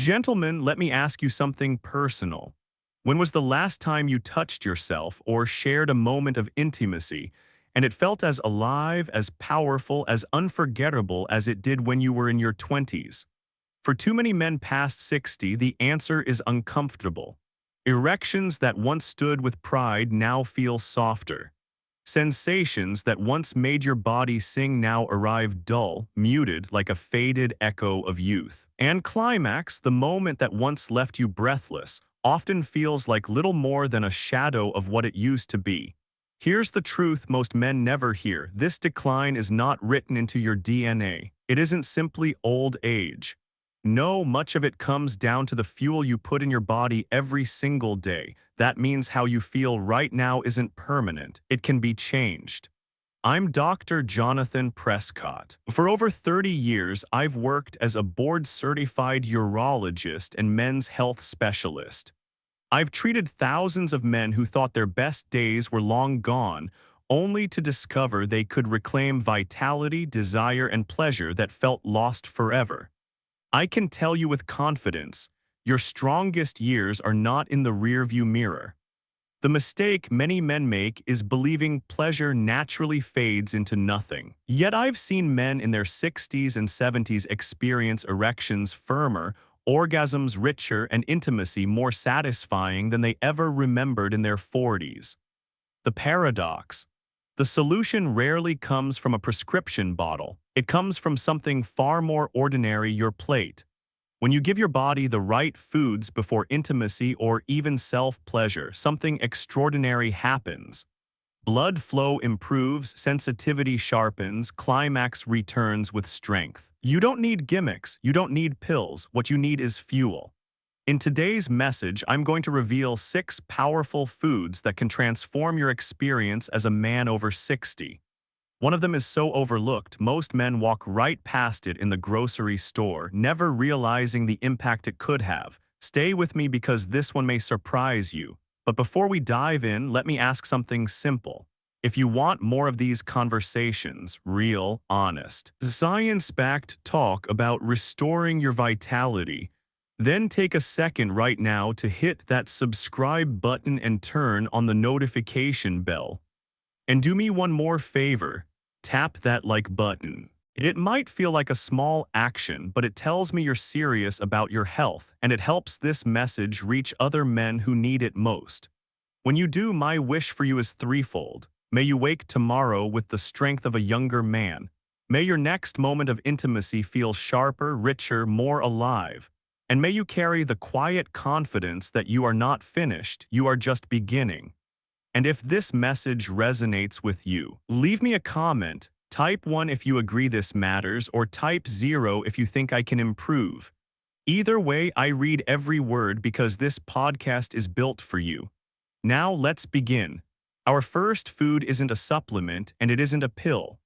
Gentlemen, let me ask you something personal. When was the last time you touched yourself or shared a moment of intimacy, and it felt as alive, as powerful, as unforgettable as it did when you were in your 20s? For too many men past 60, the answer is uncomfortable. Erections that once stood with pride now feel softer. Sensations that once made your body sing now arrive dull, muted like a faded echo of youth. And climax, the moment that once left you breathless, often feels like little more than a shadow of what it used to be. Here's the truth most men never hear. This decline is not written into your DNA. It isn't simply old age. No, much of it comes down to the fuel you put in your body every single day. That means how you feel right now isn't permanent. It can be changed. I'm Dr. Jonathan Prescott. For over 30 years, I've worked as a board-certified urologist and men's health specialist. I've treated thousands of men who thought their best days were long gone, only to discover they could reclaim vitality, desire, and pleasure that felt lost forever. I can tell you with confidence, your strongest years are not in the rearview mirror. The mistake many men make is believing pleasure naturally fades into nothing. Yet I've seen men in their 60s and 70s experience erections firmer, orgasms richer, and intimacy more satisfying than they ever remembered in their 40s. The paradox. The solution rarely comes from a prescription bottle. It comes from something far more ordinary: your plate. When you give your body the right foods before intimacy or even self-pleasure, something extraordinary happens. Blood flow improves, sensitivity sharpens, climax returns with strength. You don't need gimmicks, you don't need pills, what you need is fuel. In today's message, I'm going to reveal 6 powerful foods that can transform your experience as a man over 60. One of them is so overlooked, most men walk right past it in the grocery store, never realizing the impact it could have. Stay with me because this one may surprise you. But before we dive in, let me ask something simple. If you want more of these conversations, real, honest, science-backed talk about restoring your vitality, then take a second right now to hit that subscribe button and turn on the notification bell. And do me one more favor, tap that like button. It might feel like a small action, but it tells me you're serious about your health, and it helps this message reach other men who need it most. When you do, my wish for you is threefold. May you wake tomorrow with the strength of a younger man. May your next moment of intimacy feel sharper, richer, more alive. And may you carry the quiet confidence that you are not finished, you are just beginning. And if this message resonates with you, leave me a comment. Type 1 if you agree this matters, or type 0 if you think I can improve. Either way, I read every word because this podcast is built for you. Now let's begin. Our first food isn't a supplement, and it isn't a pill.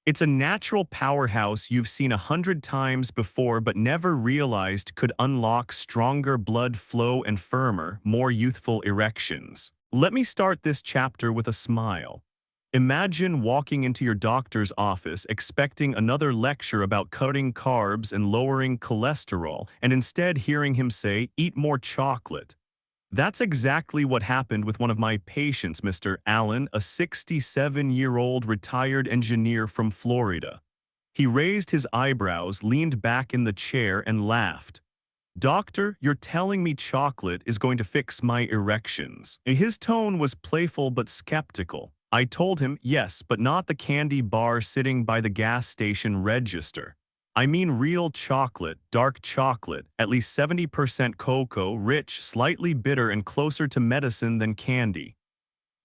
It's a natural powerhouse you've seen 100 times before but never realized could unlock stronger blood flow and firmer, more youthful erections. Let me start this chapter with a smile. Imagine walking into your doctor's office expecting another lecture about cutting carbs and lowering cholesterol, and instead hearing him say, "Eat more chocolate." That's exactly what happened with one of my patients, Mr. Allen, a 67-year-old retired engineer from Florida. He raised his eyebrows, leaned back in the chair, and laughed. "Doctor, you're telling me chocolate is going to fix my erections?" His tone was playful but skeptical. I told him, yes, but not the candy bar sitting by the gas station register. I mean real chocolate, dark chocolate, at least 70% cocoa, rich, slightly bitter, and closer to medicine than candy.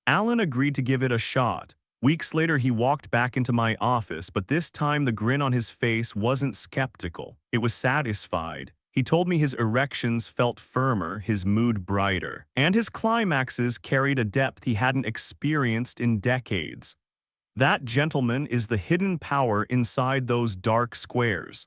Alan agreed to give it a shot. Weeks later, he walked back into my office, but this time the grin on his face wasn't skeptical. It was satisfied. He told me his erections felt firmer, his mood brighter, and his climaxes carried a depth he hadn't experienced in decades. That, gentleman, is the hidden power inside those dark squares.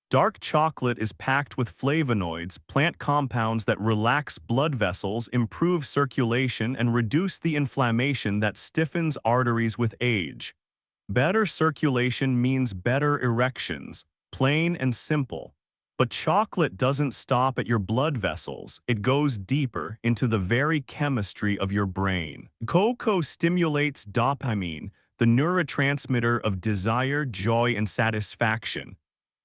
Dark chocolate is packed with flavonoids, plant compounds that relax blood vessels, improve circulation, and reduce the inflammation that stiffens arteries with age. Better circulation means better erections, plain and simple. But chocolate doesn't stop at your blood vessels. It goes deeper into the very chemistry of your brain. Cocoa stimulates dopamine, the neurotransmitter of desire, joy, and satisfaction.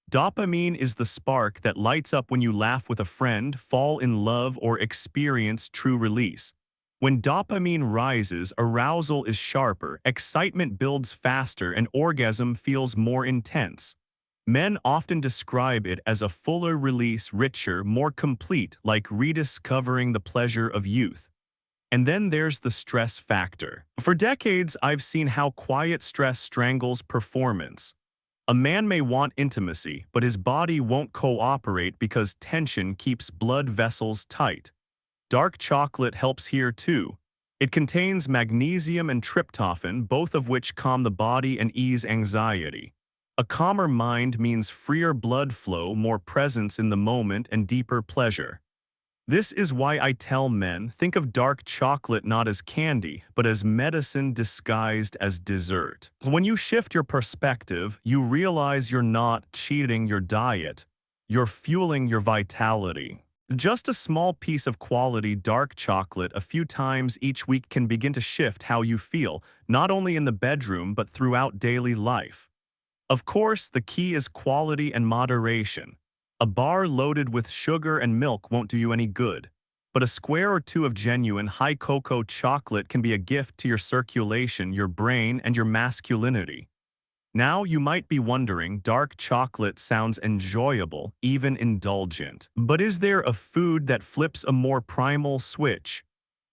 Dopamine is the spark that lights up when you laugh with a friend, fall in love, or experience true release. When dopamine rises, arousal is sharper, excitement builds faster, and orgasm feels more intense. Men often describe it as a fuller release, richer, more complete, like rediscovering the pleasure of youth. And then there's the stress factor. For decades, I've seen how quiet stress strangles performance. A man may want intimacy, but his body won't cooperate because tension keeps blood vessels tight. Dark chocolate helps here too. It contains magnesium and tryptophan, both of which calm the body and ease anxiety. A calmer mind means freer blood flow, more presence in the moment, and deeper pleasure. This is why I tell men, think of dark chocolate not as candy, but as medicine disguised as dessert. When you shift your perspective, you realize you're not cheating your diet. You're fueling your vitality. Just a small piece of quality dark chocolate a few times each week can begin to shift how you feel, not only in the bedroom but throughout daily life. Of course, the key is quality and moderation. A bar loaded with sugar and milk won't do you any good, but a square or two of genuine high cocoa chocolate can be a gift to your circulation, your brain, and your masculinity. Now you might be wondering, dark chocolate sounds enjoyable, even indulgent. But is there a food that flips a more primal switch?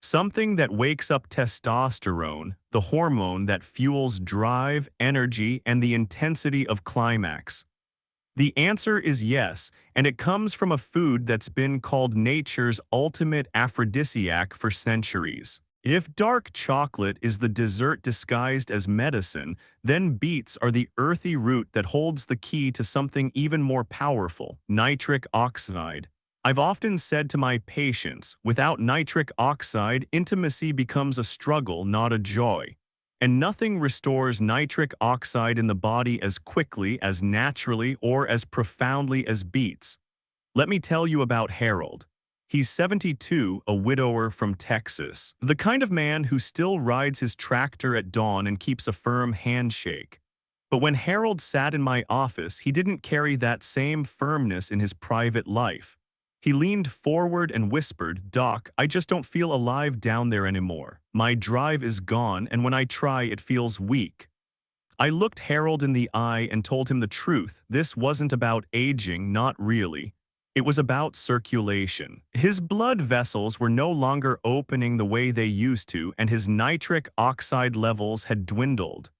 Something that wakes up testosterone, the hormone that fuels drive, energy, and the intensity of climax? The answer is yes, and it comes from a food that's been called nature's ultimate aphrodisiac for centuries. If dark chocolate is the dessert disguised as medicine, then beets are the earthy root that holds the key to something even more powerful, nitric oxide. I've often said to my patients, without nitric oxide, intimacy becomes a struggle, not a joy. And nothing restores nitric oxide in the body as quickly, as naturally, or as profoundly as beets. Let me tell you about Harold. He's 72, a widower from Texas. The kind of man who still rides his tractor at dawn and keeps a firm handshake. But when Harold sat in my office, he didn't carry that same firmness in his private life. He leaned forward and whispered, "Doc, I just don't feel alive down there anymore. My drive is gone, and when I try, it feels weak." I looked Harold in the eye and told him the truth. This wasn't about aging, not really. It was about circulation. His blood vessels were no longer opening the way they used to, and his nitric oxide levels had dwindled.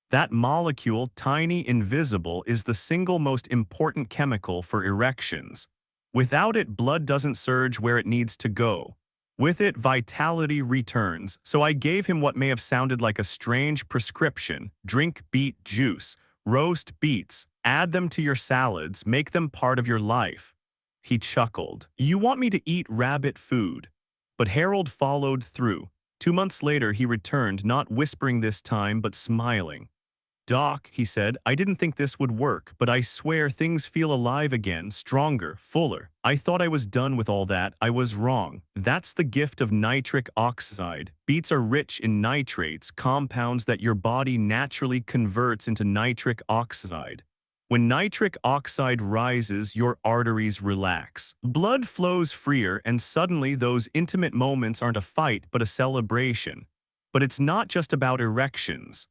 That molecule, tiny, invisible, is the single most important chemical for erections. Without it, blood doesn't surge where it needs to go. With it, vitality returns, so I gave him what may have sounded like a strange prescription. Drink beet juice, roast beets, add them to your salads, make them part of your life. He chuckled. "You want me to eat rabbit food?" But Harold followed through. 2 months later, he returned, not whispering this time, but smiling. "Doc," he said, "I didn't think this would work, but I swear things feel alive again, stronger, fuller. I thought I was done with all that. I was wrong." That's the gift of nitric oxide. Beets are rich in nitrates, compounds that your body naturally converts into nitric oxide. When nitric oxide rises, your arteries relax. Blood flows freer, and suddenly those intimate moments aren't a fight, but a celebration. But it's not just about erections.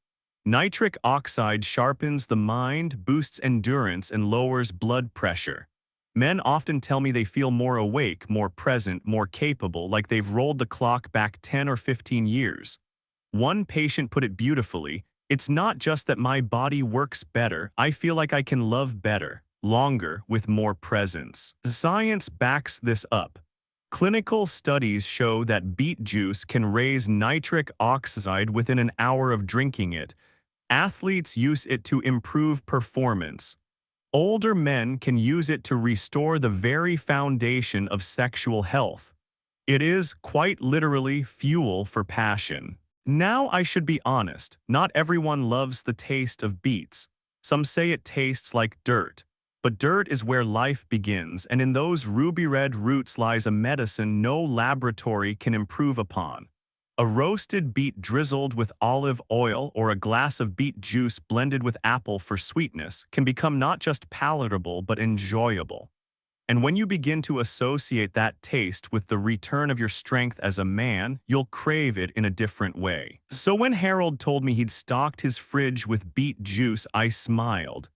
Nitric oxide sharpens the mind, boosts endurance, and lowers blood pressure. Men often tell me they feel more awake, more present, more capable, like they've rolled the clock back 10 or 15 years. One patient put it beautifully, "It's not just that my body works better, I feel like I can love better, longer, with more presence." Science backs this up. Clinical studies show that beet juice can raise nitric oxide within an hour of drinking it. Athletes use it to improve performance. Older men can use it to restore the very foundation of sexual health. It is, quite literally, fuel for passion. Now I should be honest, not everyone loves the taste of beets. Some say it tastes like dirt. But dirt is where life begins, and in those ruby-red roots lies a medicine no laboratory can improve upon. A roasted beet drizzled with olive oil or a glass of beet juice blended with apple for sweetness can become not just palatable but enjoyable. And when you begin to associate that taste with the return of your strength as a man, you'll crave it in a different way. So when Harold told me he'd stocked his fridge with beet juice, I smiled.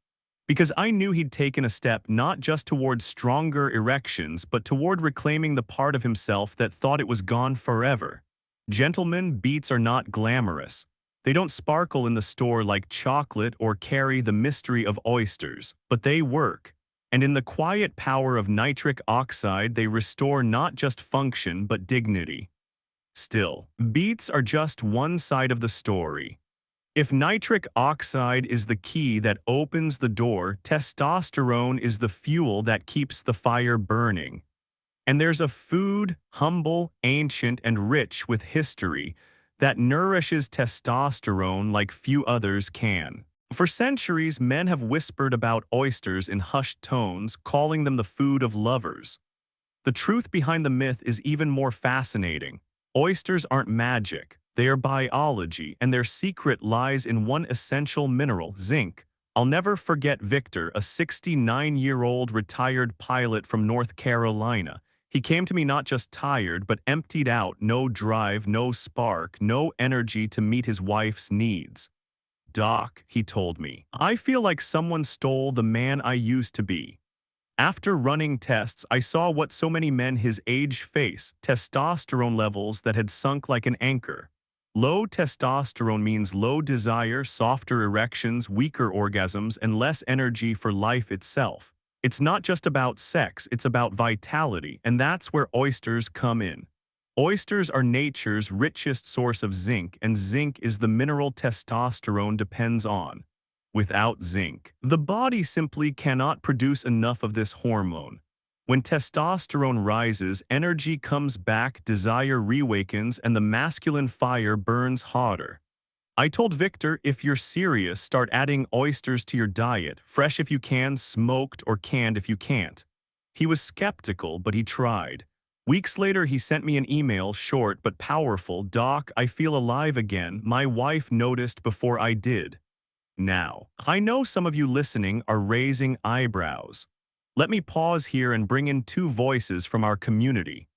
Because I knew he'd taken a step not just toward stronger erections, but toward reclaiming the part of himself that thought it was gone forever. Gentlemen, beets are not glamorous. They don't sparkle in the store like chocolate or carry the mystery of oysters, but they work. And in the quiet power of nitric oxide, they restore not just function but dignity. Still, beets are just one side of the story. If nitric oxide is the key that opens the door, testosterone is the fuel that keeps the fire burning. And there's a food, humble, ancient, and rich with history, that nourishes testosterone like few others can. For centuries, men have whispered about oysters in hushed tones, calling them the food of lovers. The truth behind the myth is even more fascinating. Oysters aren't magic. They are biology, and their secret lies in one essential mineral, zinc. I'll never forget Victor, a 69-year-old retired pilot from North Carolina. He came to me not just tired, but emptied out, no drive, no spark, no energy to meet his wife's needs. "Doc," he told me, "I feel like someone stole the man I used to be." After running tests, I saw what so many men his age face, testosterone levels that had sunk like an anchor. Low testosterone means low desire, softer erections, weaker orgasms, and less energy for life itself. It's not just about sex, it's about vitality, and that's where oysters come in. Oysters are nature's richest source of zinc, and zinc is the mineral testosterone depends on. Without zinc, the body simply cannot produce enough of this hormone. When testosterone rises, energy comes back, desire reawakens, and the masculine fire burns hotter. I told Victor, if you're serious, start adding oysters to your diet, fresh if you can, smoked or canned if you can't. He was skeptical, but he tried. Weeks later, he sent me an email, short but powerful. "Doc, I feel alive again. My wife noticed before I did." Now, I know some of you listening are raising eyebrows. Let me pause here and bring in two voices from our community.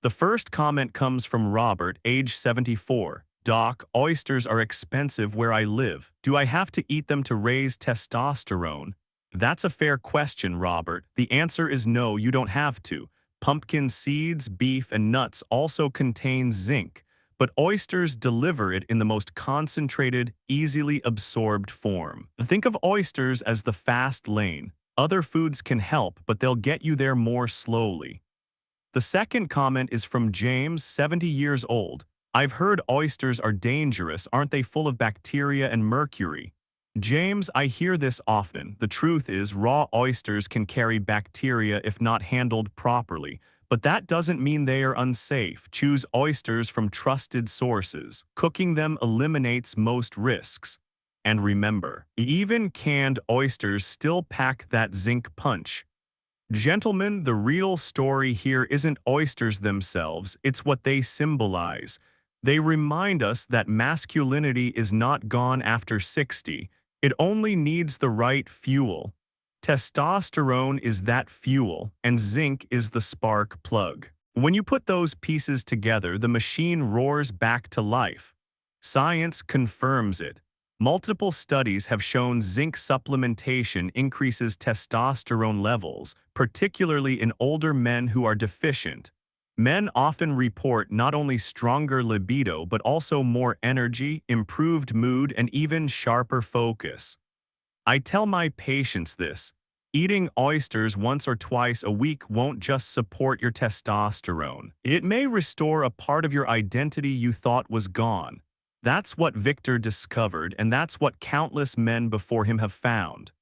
The first comment comes from Robert, age 74. "Doc, oysters are expensive where I live. Do I have to eat them to raise testosterone?" That's a fair question, Robert. The answer is no, you don't have to. Pumpkin seeds, beef, and nuts also contain zinc, but oysters deliver it in the most concentrated, easily absorbed form. Think of oysters as the fast lane. Other foods can help, but they'll get you there more slowly. The second comment is from James, 70 years old. "I've heard oysters are dangerous. Aren't they full of bacteria and mercury?" James, I hear this often. The truth is, raw oysters can carry bacteria if not handled properly, but that doesn't mean they are unsafe. Choose oysters from trusted sources. Cooking them eliminates most risks. And remember, even canned oysters still pack that zinc punch. Gentlemen, the real story here isn't oysters themselves, it's what they symbolize. They remind us that masculinity is not gone after 60, it only needs the right fuel. Testosterone is that fuel, and zinc is the spark plug. When you put those pieces together, the machine roars back to life. Science confirms it. Multiple studies have shown zinc supplementation increases testosterone levels, particularly in older men who are deficient. Men often report not only stronger libido but also more energy, improved mood, and even sharper focus. I tell my patients this: eating oysters once or twice a week won't just support your testosterone. It may restore a part of your identity you thought was gone. That's what Victor discovered, and that's what countless men before him have found.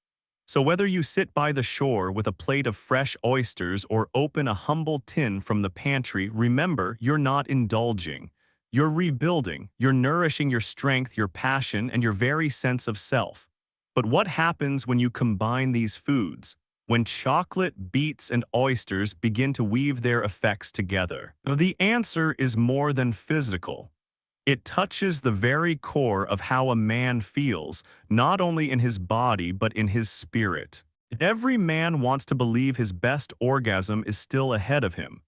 So whether you sit by the shore with a plate of fresh oysters or open a humble tin from the pantry, remember, you're not indulging. You're rebuilding. You're nourishing your strength, your passion, and your very sense of self. But what happens when you combine these foods? when chocolate, beets, and oysters begin to weave their effects together? The answer is more than physical. It touches the very core of how a man feels, not only in his body but in his spirit. Every man wants to believe his best orgasm is still ahead of him.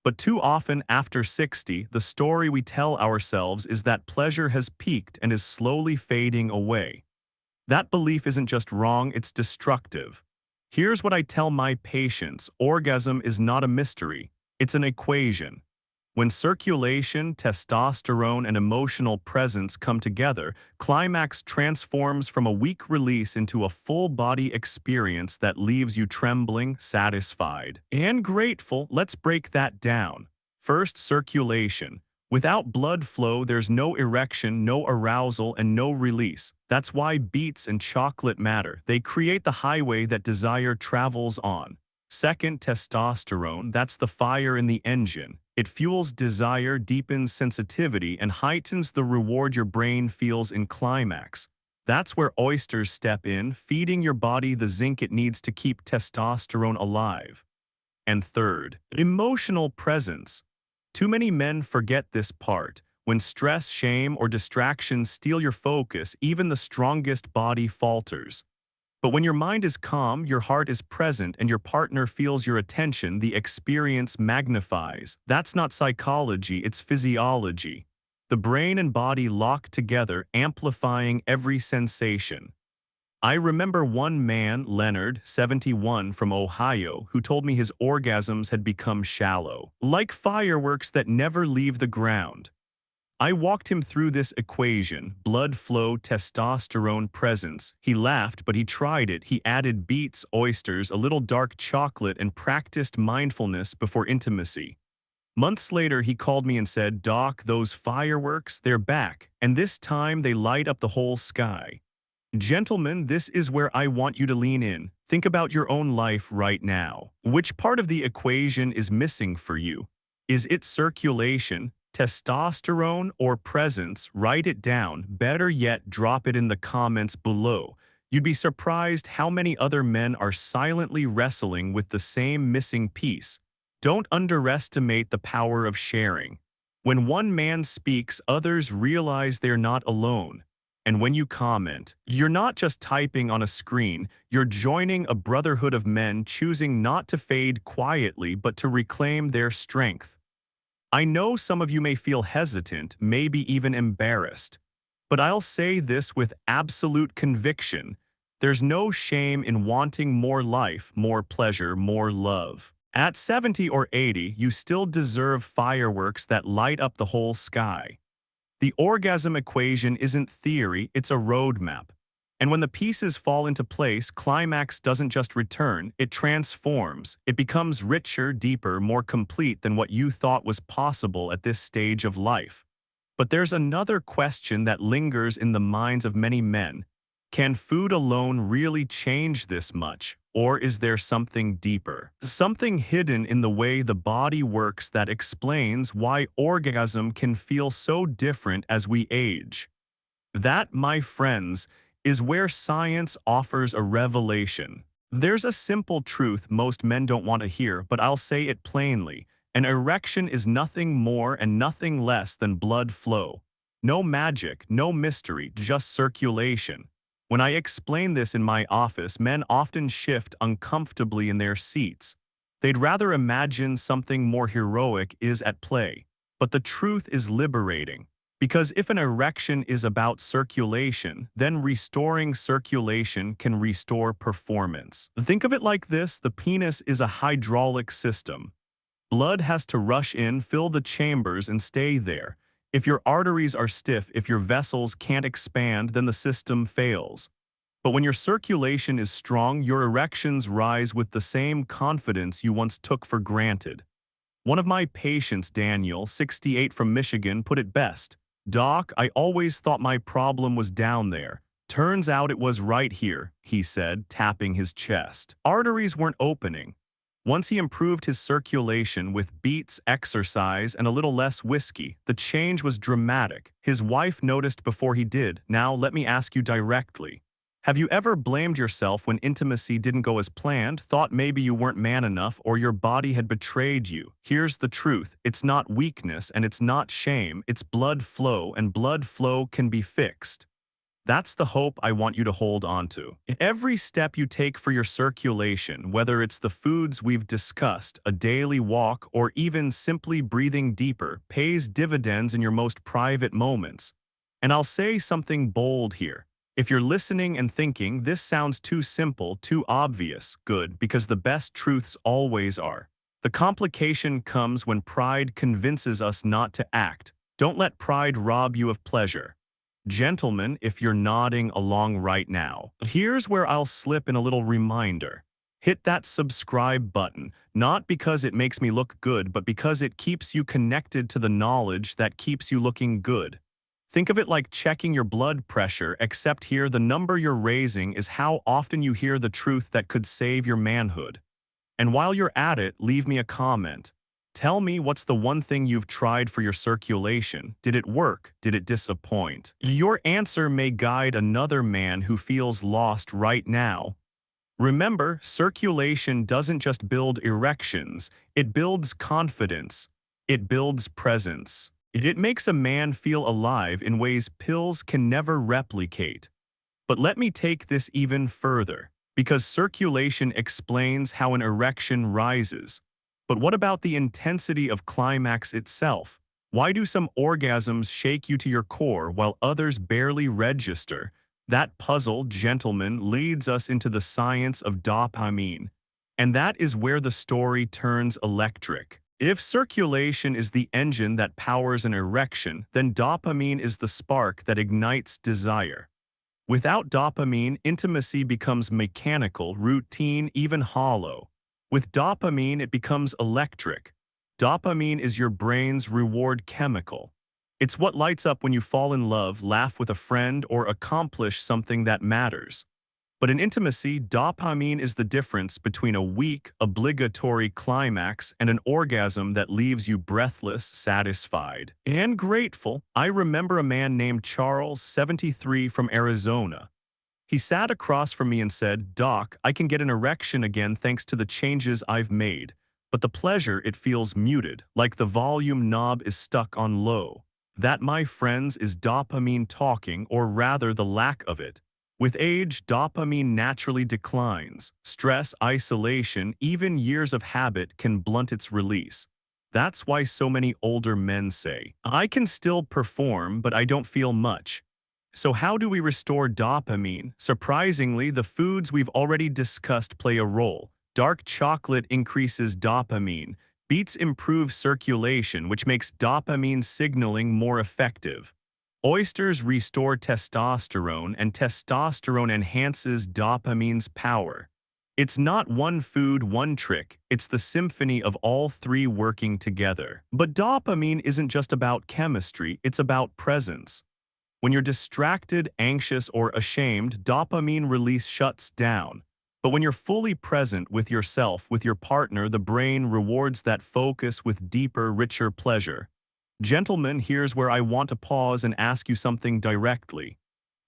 But too often after 60, the story we tell ourselves is that pleasure has peaked and is slowly fading away. That belief isn't just wrong, it's destructive. Here's what I tell my patients: orgasm is not a mystery, it's an equation. When circulation, testosterone, and emotional presence come together, climax transforms from a weak release into a full-body experience that leaves you trembling, satisfied, and grateful. Let's break that down. First, circulation. Without blood flow, there's no erection, no arousal, and no release. That's why beets and chocolate matter. They create the highway that desire travels on. Second, testosterone. That's the fire in the engine. It fuels desire, deepens sensitivity, and heightens the reward your brain feels in climax. That's where oysters step in, feeding your body the zinc it needs to keep testosterone alive. And third, emotional presence. Too many men forget this part. When stress, shame, or distractions steal your focus, even the strongest body falters. But when your mind is calm, your heart is present, and your partner feels your attention, the experience magnifies. That's not psychology, it's physiology. The brain and body lock together, amplifying every sensation. I remember one man, Leonard, 71, from Ohio, who told me his orgasms had become shallow, like fireworks that never leave the ground. I walked him through this equation: blood flow, testosterone presence. He laughed, but he tried it. He added beets, oysters, a little dark chocolate, and practiced mindfulness before intimacy. Months later, he called me and said, "Doc, those fireworks, they're back, and this time they light up the whole sky." Gentlemen, this is where I want you to lean in. Think about your own life right now. Which part of the equation is missing for you? Is it circulation, testosterone, or presence? Write it down. Better yet, drop it in the comments below. You'd be surprised how many other men are silently wrestling with the same missing piece. Don't underestimate the power of sharing. When one man speaks, others realize they're not alone. And when you comment, you're not just typing on a screen, you're joining a brotherhood of men choosing not to fade quietly but to reclaim their strength. I know some of you may feel hesitant, maybe even embarrassed, but I'll say this with absolute conviction: there's no shame in wanting more life, more pleasure, more love. At 70 or 80, you still deserve fireworks that light up the whole sky. The orgasm equation isn't theory, it's a roadmap. And when the pieces fall into place, climax doesn't just return, it transforms. It becomes richer, deeper, more complete than what you thought was possible at this stage of life. But there's another question that lingers in the minds of many men. Can food alone really change this much? Or is there something deeper? Something hidden in the way the body works that explains why orgasm can feel so different as we age. That, my friends, is where science offers a revelation. There's a simple truth most men don't want to hear, but I'll say it plainly. An erection is nothing more and nothing less than blood flow. No magic, no mystery, just circulation. When I explain this in my office, men often shift uncomfortably in their seats. They'd rather imagine something more heroic is at play. But the truth is liberating. Because if an erection is about circulation, then restoring circulation can restore performance. Think of it like this: the penis is a hydraulic system. Blood has to rush in, fill the chambers, and stay there. If your arteries are stiff, if your vessels can't expand, then the system fails. But when your circulation is strong, your erections rise with the same confidence you once took for granted. One of my patients, Daniel, 68, from Michigan, put it best: "Doc, I always thought my problem was down there. Turns out it was right here," he said, tapping his chest. Arteries weren't opening. Once he improved his circulation with beets, exercise, and a little less whiskey, the change was dramatic. His wife noticed before he did. Now, let me ask you directly: Have you ever blamed yourself when intimacy didn't go as planned, thought maybe you weren't man enough or your body had betrayed you? Here's the truth. It's not weakness and it's not shame. It's blood flow, and blood flow can be fixed. That's the hope I want you to hold on to. Every step you take for your circulation, whether it's the foods we've discussed, a daily walk, or even simply breathing deeper, pays dividends in your most private moments. And I'll say something bold here. If you're listening and thinking, this sounds too simple, too obvious, good, because the best truths always are. The complication comes when pride convinces us not to act. Don't let pride rob you of pleasure. Gentlemen, if you're nodding along right now, here's where I'll slip in a little reminder. Hit that subscribe button, not because it makes me look good, but because it keeps you connected to the knowledge that keeps you looking good. Think of it like checking your blood pressure, except here the number you're raising is how often you hear the truth that could save your manhood. And while you're at it, leave me a comment. Tell me, what's the one thing you've tried for your circulation? Did it work? Did it disappoint? Your answer may guide another man who feels lost right now. Remember, circulation doesn't just build erections, it builds confidence. It builds presence. It makes a man feel alive in ways pills can never replicate. But let me take this even further, because circulation explains how an erection rises. But what about the intensity of climax itself? Why do some orgasms shake you to your core while others barely register? That puzzle, gentlemen, leads us into the science of dopamine. And that is where the story turns electric. If circulation is the engine that powers an erection, then dopamine is the spark that ignites desire. Without dopamine, intimacy becomes mechanical, routine, even hollow. With dopamine, it becomes electric. Dopamine is your brain's reward chemical. It's what lights up when you fall in love, laugh with a friend, or accomplish something that matters. But in intimacy, dopamine is the difference between a weak, obligatory climax and an orgasm that leaves you breathless, satisfied, and grateful. I remember a man named Charles, 73, from Arizona. He sat across from me and said, "Doc, I can get an erection again thanks to the changes I've made. But the pleasure, it feels muted, like the volume knob is stuck on low." That, my friends, is dopamine talking, or rather the lack of it. With age, dopamine naturally declines. Stress, isolation, even years of habit can blunt its release. That's why so many older men say, "I can still perform, but I don't feel much." So how do we restore dopamine? Surprisingly, the foods we've already discussed play a role. Dark chocolate increases dopamine. Beets improve circulation, which makes dopamine signaling more effective. Oysters restore testosterone, and testosterone enhances dopamine's power. It's not one food, one trick. It's the symphony of all three working together. But dopamine isn't just about chemistry, it's about presence. When you're distracted, anxious, or ashamed, dopamine release shuts down. But when you're fully present with yourself, with your partner, the brain rewards that focus with deeper, richer pleasure. Gentlemen, here's where I want to pause and ask you something directly.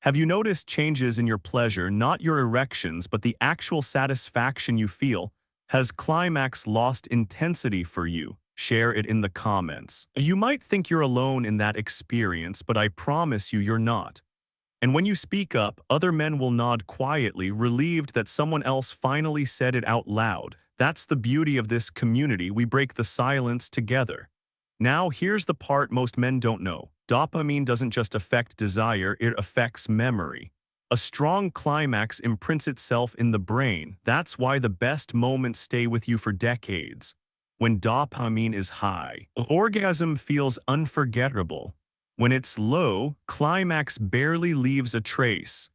Have you noticed changes in your pleasure, not your erections, but the actual satisfaction you feel? Has climax lost intensity for you? Share it in the comments. You might think you're alone in that experience, but I promise you you're not. And when you speak up, other men will nod quietly, relieved that someone else finally said it out loud. That's the beauty of this community. We break the silence together. Now, here's the part most men don't know. Dopamine doesn't just affect desire, it affects memory. A strong climax imprints itself in the brain. That's why the best moments stay with you for decades. When dopamine is high, orgasm feels unforgettable. When it's low, climax barely leaves a trace.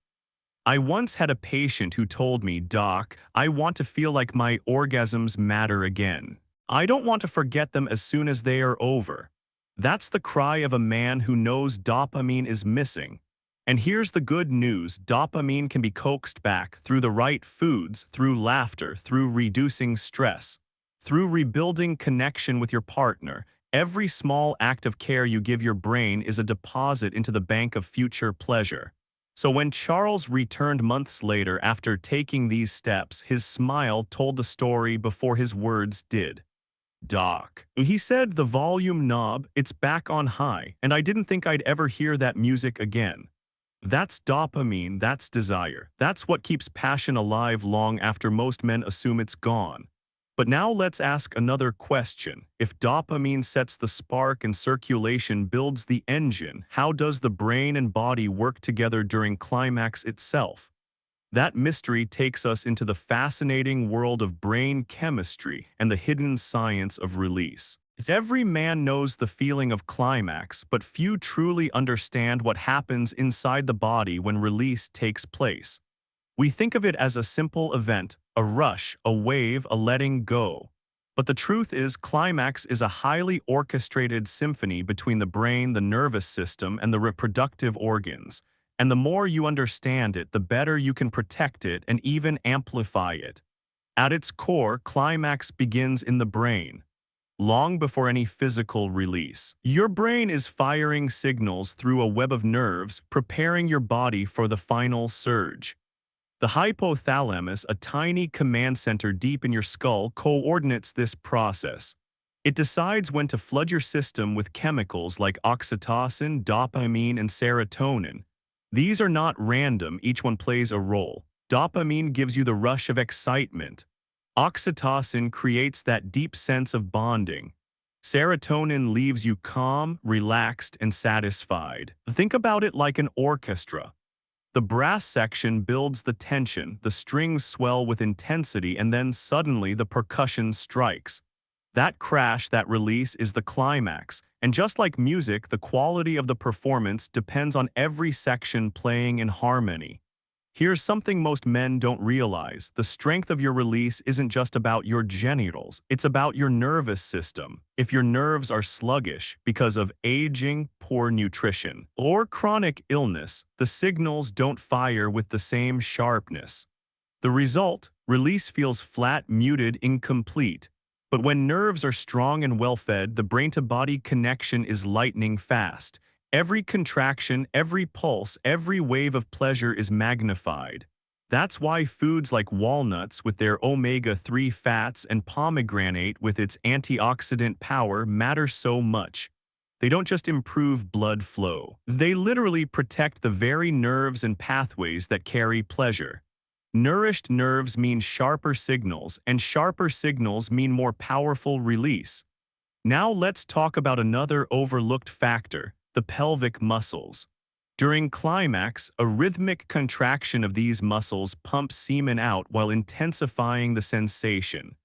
I once had a patient who told me, "Doc, I want to feel like my orgasms matter again. I don't want to forget them as soon as they are over." That's the cry of a man who knows dopamine is missing. And here's the good news: dopamine can be coaxed back through the right foods, through laughter, through reducing stress, through rebuilding connection with your partner. Every small act of care you give your brain is a deposit into the bank of future pleasure. So when Charles returned months later after taking these steps, his smile told the story before his words did. Doc. He said the volume knob, it's back on high, and I didn't think I'd ever hear that music again. That's dopamine, that's desire. That's what keeps passion alive long after most men assume it's gone. But now let's ask another question. If dopamine sets the spark and circulation builds the engine, how does the brain and body work together during climax itself? That mystery takes us into the fascinating world of brain chemistry and the hidden science of release. Every man knows the feeling of climax, but few truly understand what happens inside the body when release takes place. We think of it as a simple event, a rush, a wave, a letting go. But the truth is, climax is a highly orchestrated symphony between the brain, the nervous system, and the reproductive organs. And the more you understand it, the better you can protect it and even amplify it. At its core, climax begins in the brain, long before any physical release. Your brain is firing signals through a web of nerves, preparing your body for the final surge. The hypothalamus, a tiny command center deep in your skull, coordinates this process. It decides when to flood your system with chemicals like oxytocin, dopamine, and serotonin. These are not random, each one plays a role. Dopamine gives you the rush of excitement. Oxytocin creates that deep sense of bonding. Serotonin leaves you calm, relaxed, and satisfied. Think about it like an orchestra. The brass section builds the tension, the strings swell with intensity, and then suddenly the percussion strikes. That crash, that release is the climax. And just like music, the quality of the performance depends on every section playing in harmony. Here's something most men don't realize. The strength of your release isn't just about your genitals. It's about your nervous system. If your nerves are sluggish because of aging, poor nutrition, or chronic illness, the signals don't fire with the same sharpness. The result, release feels flat, muted, incomplete. But when nerves are strong and well-fed, the brain-to-body connection is lightning fast. Every contraction, every pulse, every wave of pleasure is magnified. That's why foods like walnuts with their omega-3 fats and pomegranate with its antioxidant power matter so much. They don't just improve blood flow. They literally protect the very nerves and pathways that carry pleasure. Nourished nerves mean sharper signals, and sharper signals mean more powerful release. Now let's talk about another overlooked factor, the pelvic muscles. During climax, a rhythmic contraction of these muscles pumps semen out while intensifying the sensation.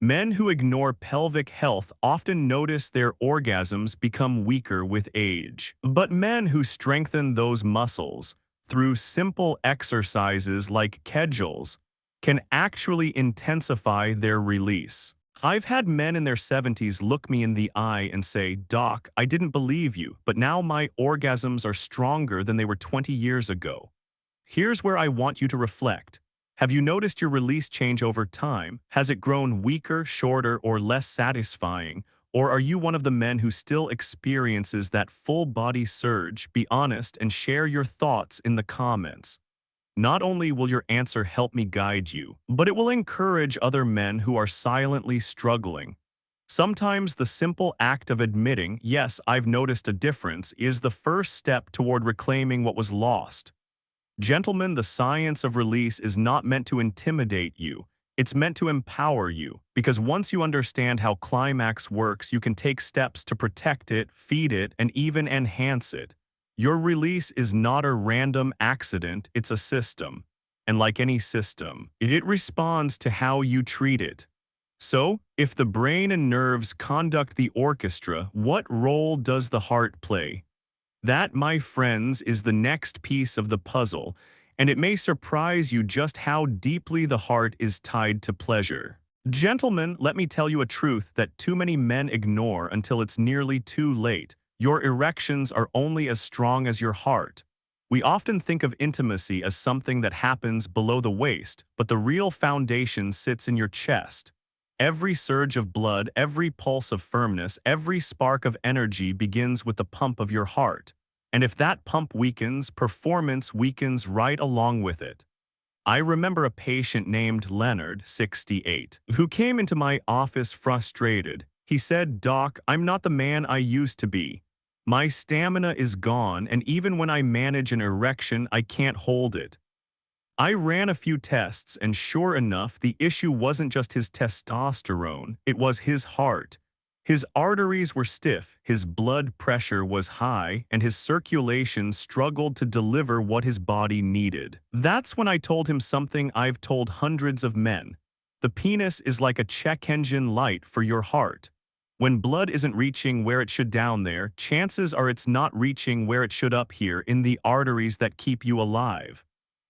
Men who ignore pelvic health often notice their orgasms become weaker with age. But men who strengthen those muscles, through simple exercises like Kegels, can actually intensify their release. I've had men in their 70s look me in the eye and say, "Doc, I didn't believe you, but now my orgasms are stronger than they were 20 years ago." Here's where I want you to reflect. Have you noticed your release change over time? Has it grown weaker, shorter, or less satisfying? Or are you one of the men who still experiences that full-body surge? Be honest and share your thoughts in the comments. Not only will your answer help me guide you, but it will encourage other men who are silently struggling. Sometimes the simple act of admitting, "Yes, I've noticed a difference," is the first step toward reclaiming what was lost. Gentlemen, the science of release is not meant to intimidate you. It's meant to empower you, because once you understand how climax works, you can take steps to protect it, feed it, and even enhance it. Your release is not a random accident, it's a system. And like any system, it responds to how you treat it. So, if the brain and nerves conduct the orchestra, what role does the heart play? That, my friends, is the next piece of the puzzle, and it may surprise you just how deeply the heart is tied to pleasure. Gentlemen, let me tell you a truth that too many men ignore until it's nearly too late. Your erections are only as strong as your heart. We often think of intimacy as something that happens below the waist, but the real foundation sits in your chest. Every surge of blood, every pulse of firmness, every spark of energy begins with the pump of your heart. And if that pump weakens, performance weakens right along with it. I remember a patient named Leonard, 68, who came into my office frustrated. He said, "Doc, I'm not the man I used to be. My stamina is gone, and even when I manage an erection, I can't hold it." I ran a few tests, and sure enough, the issue wasn't just his testosterone, it was his heart. His arteries were stiff, his blood pressure was high, and his circulation struggled to deliver what his body needed. That's when I told him something I've told hundreds of men. The penis is like a check engine light for your heart. When blood isn't reaching where it should down there, chances are it's not reaching where it should up here in the arteries that keep you alive.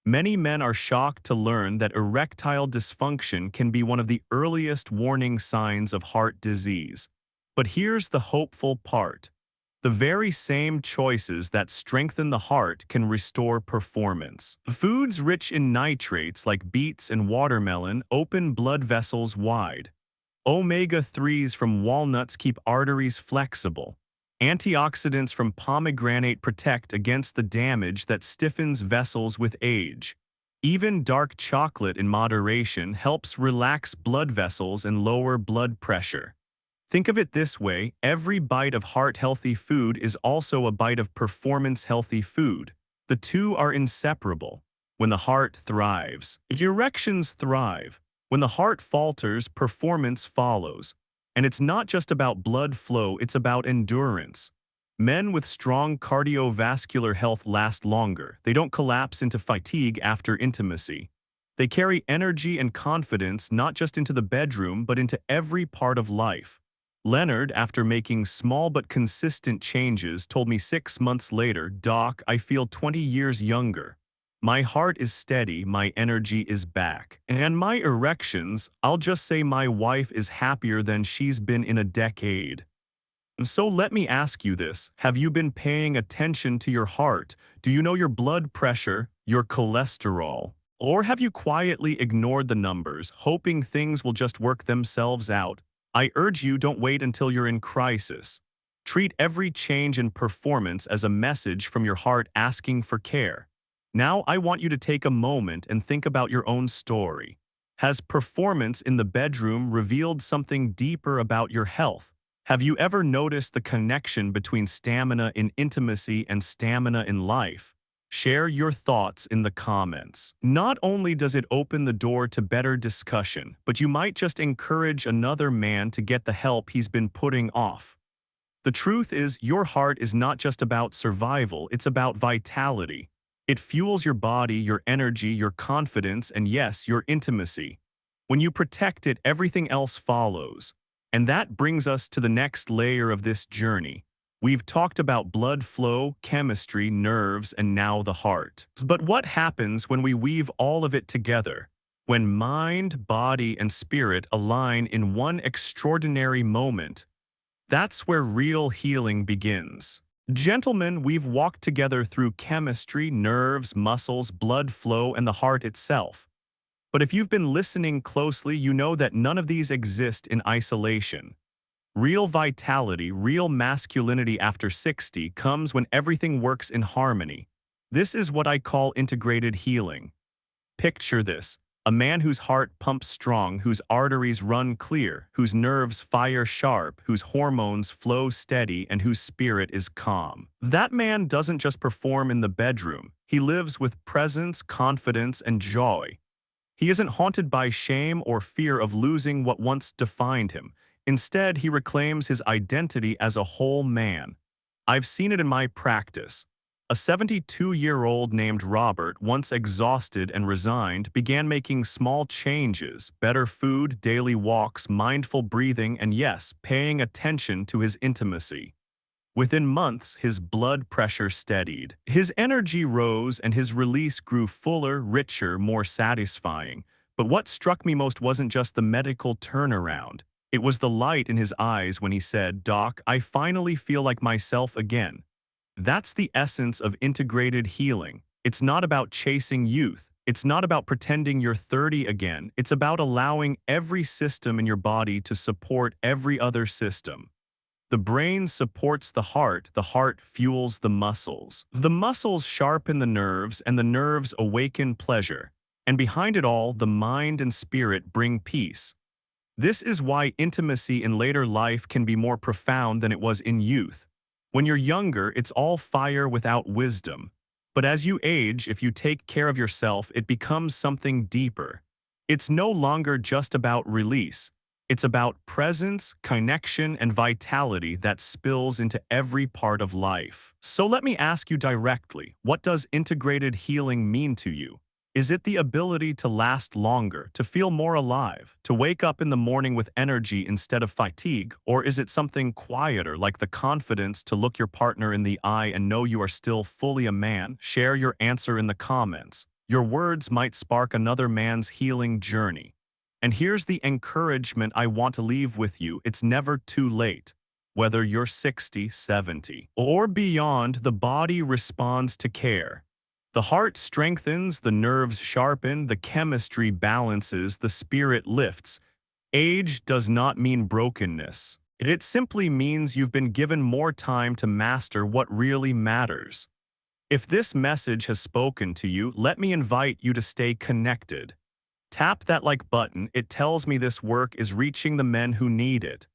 Many men are shocked to learn that erectile dysfunction can be one of the earliest warning signs of heart disease. But here's the hopeful part. The very same choices that strengthen the heart can restore performance. Foods rich in nitrates like beets and watermelon open blood vessels wide. Omega-3s from walnuts keep arteries flexible. Antioxidants from pomegranate protect against the damage that stiffens vessels with age. Even dark chocolate in moderation helps relax blood vessels and lower blood pressure. Think of it this way, every bite of heart-healthy food is also a bite of performance-healthy food. The two are inseparable. When the heart thrives, erections thrive. When the heart falters, performance follows. And it's not just about blood flow, it's about endurance. Men with strong cardiovascular health last longer. They don't collapse into fatigue after intimacy. They carry energy and confidence not just into the bedroom, but into every part of life. Leonard, after making small but consistent changes, told me 6 months later, "Doc, I feel 20 years younger. My heart is steady, my energy is back. And my erections, I'll just say my wife is happier than she's been in a decade." So let me ask you this, have you been paying attention to your heart? Do you know your blood pressure, your cholesterol? Or have you quietly ignored the numbers, hoping things will just work themselves out? I urge you, don't wait until you're in crisis. Treat every change in performance as a message from your heart asking for care. Now I want you to take a moment and think about your own story. Has performance in the bedroom revealed something deeper about your health? Have you ever noticed the connection between stamina in intimacy and stamina in life? Share your thoughts in the comments. Not only does it open the door to better discussion, but you might just encourage another man to get the help he's been putting off. The truth is, your heart is not just about survival, it's about vitality. It fuels your body, your energy, your confidence, and yes, your intimacy. When you protect it, everything else follows. And that brings us to the next layer of this journey. We've talked about blood flow, chemistry, nerves, and now the heart. But what happens when we weave all of it together? When mind, body, and spirit align in one extraordinary moment? That's where real healing begins. Gentlemen, we've walked together through chemistry, nerves, muscles, blood flow, and the heart itself. But if you've been listening closely, you know that none of these exist in isolation. Real vitality, real masculinity after 60 comes when everything works in harmony. This is what I call integrated healing. Picture this. A man whose heart pumps strong, whose arteries run clear, whose nerves fire sharp, whose hormones flow steady, and whose spirit is calm. That man doesn't just perform in the bedroom. He lives with presence, confidence, and joy. He isn't haunted by shame or fear of losing what once defined him. Instead, he reclaims his identity as a whole man. I've seen it in my practice. A 72-year-old named Robert, once exhausted and resigned, began making small changes, better food, daily walks, mindful breathing, and yes, paying attention to his intimacy. Within months, his blood pressure steadied. His energy rose and his release grew fuller, richer, more satisfying. But what struck me most wasn't just the medical turnaround. It was the light in his eyes when he said, "Doc, I finally feel like myself again." That's the essence of integrated healing. It's not about chasing youth. It's not about pretending you're 30 again. It's about allowing every system in your body to support every other system. The brain supports the heart fuels the muscles. The muscles sharpen the nerves, and the nerves awaken pleasure. And behind it all, the mind and spirit bring peace. This is why intimacy in later life can be more profound than it was in youth. When you're younger, it's all fire without wisdom. But as you age, if you take care of yourself, it becomes something deeper. It's no longer just about release. It's about presence, connection, and vitality that spills into every part of life. So let me ask you directly, what does integrated healing mean to you? Is it the ability to last longer, to feel more alive, to wake up in the morning with energy instead of fatigue? Or is it something quieter, like the confidence to look your partner in the eye and know you are still fully a man? Share your answer in the comments. Your words might spark another man's healing journey. And here's the encouragement I want to leave with you. It's never too late. Whether you're 60, 70, or beyond, the body responds to care. The heart strengthens, the nerves sharpen, the chemistry balances, the spirit lifts. Age does not mean brokenness. It simply means you've been given more time to master what really matters. If this message has spoken to you, let me invite you to stay connected. Tap that like button. It tells me this work is reaching the men who need it.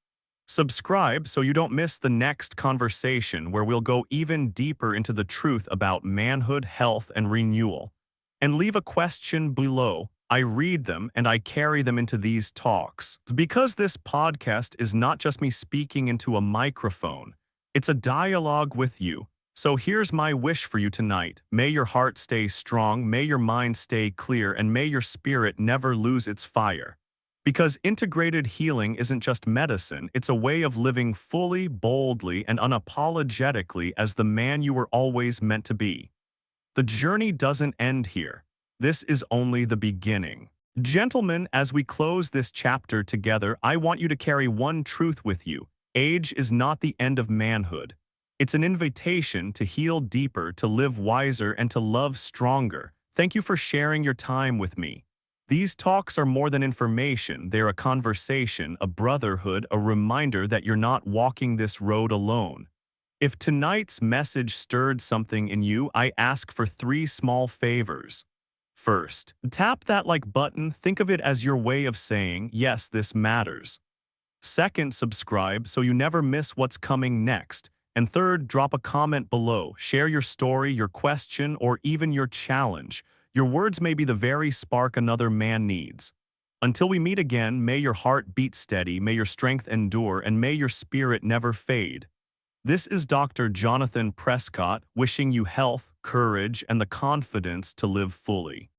Subscribe so you don't miss the next conversation where we'll go even deeper into the truth about manhood, health, and renewal. And leave a question below. I read them and I carry them into these talks. Because this podcast is not just me speaking into a microphone, it's a dialogue with you. So here's my wish for you tonight. May your heart stay strong, may your mind stay clear, and may your spirit never lose its fire. Because integrated healing isn't just medicine, it's a way of living fully, boldly, and unapologetically as the man you were always meant to be. The journey doesn't end here. This is only the beginning. Gentlemen, as we close this chapter together, I want you to carry one truth with you. Age is not the end of manhood. It's an invitation to heal deeper, to live wiser, and to love stronger. Thank you for sharing your time with me. These talks are more than information. They're a conversation, a brotherhood, a reminder that you're not walking this road alone. If tonight's message stirred something in you, I ask for 3 small favors. First, tap that like button. Think of it as your way of saying, yes, this matters. Second, subscribe so you never miss what's coming next. And third, drop a comment below. Share your story, your question, or even your challenge. Your words may be the very spark another man needs. Until we meet again, may your heart beat steady, may your strength endure, and may your spirit never fade. This is Dr. Jonathan Prescott, wishing you health, courage, and the confidence to live fully.